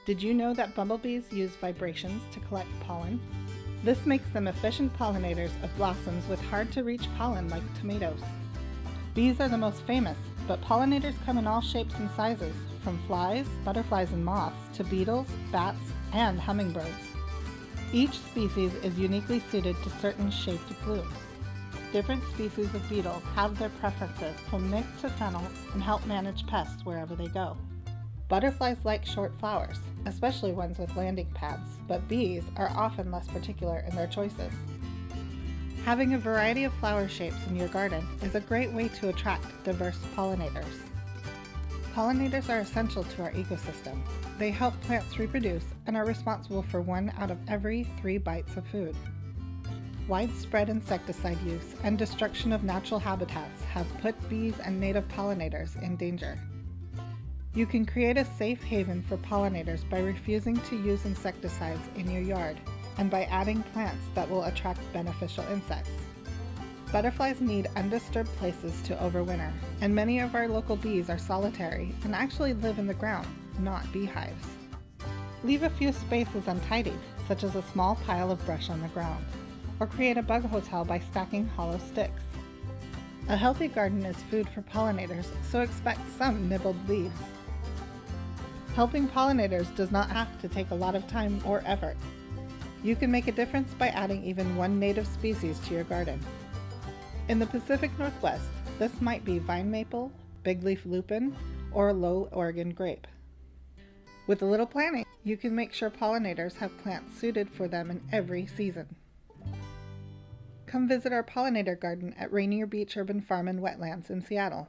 Did you know that bumblebees use vibrations to collect pollen? This makes them efficient pollinators of blossoms with hard-to-reach pollen like tomatoes. Bees are the most famous, but pollinators come in all shapes and sizes, from flies, butterflies and moths, to beetles, bats, and hummingbirds. Each species is uniquely suited to certain shaped blooms. Different species of beetles have their preferences from nick to fennel and help manage pests wherever they go. Butterflies like short flowers, especially ones with landing pads, but bees are often less particular in their choices. Having a variety of flower shapes in your garden is a great way to attract diverse pollinators. Pollinators are essential to our ecosystem. They help plants reproduce and are responsible for 1 out of every 3 bites of food. Widespread insecticide use and destruction of natural habitats have put bees and native pollinators in danger. You can create a safe haven for pollinators by refusing to use insecticides in your yard and by adding plants that will attract beneficial insects. Butterflies need undisturbed places to overwinter, and many of our local bees are solitary and actually live in the ground, not beehives. Leave a few spaces untidied, such as a small pile of brush on the ground, or create a bug hotel by stacking hollow sticks. A healthy garden is food for pollinators, so expect some nibbled leaves. Helping pollinators does not have to take a lot of time or effort. You can make a difference by adding even 1 native species to your garden. In the Pacific Northwest, this might be vine maple, bigleaf lupin, or low Oregon grape. With a little planning, you can make sure pollinators have plants suited for them in every season. Come visit our pollinator garden at Rainier Beach Urban Farm and Wetlands in Seattle.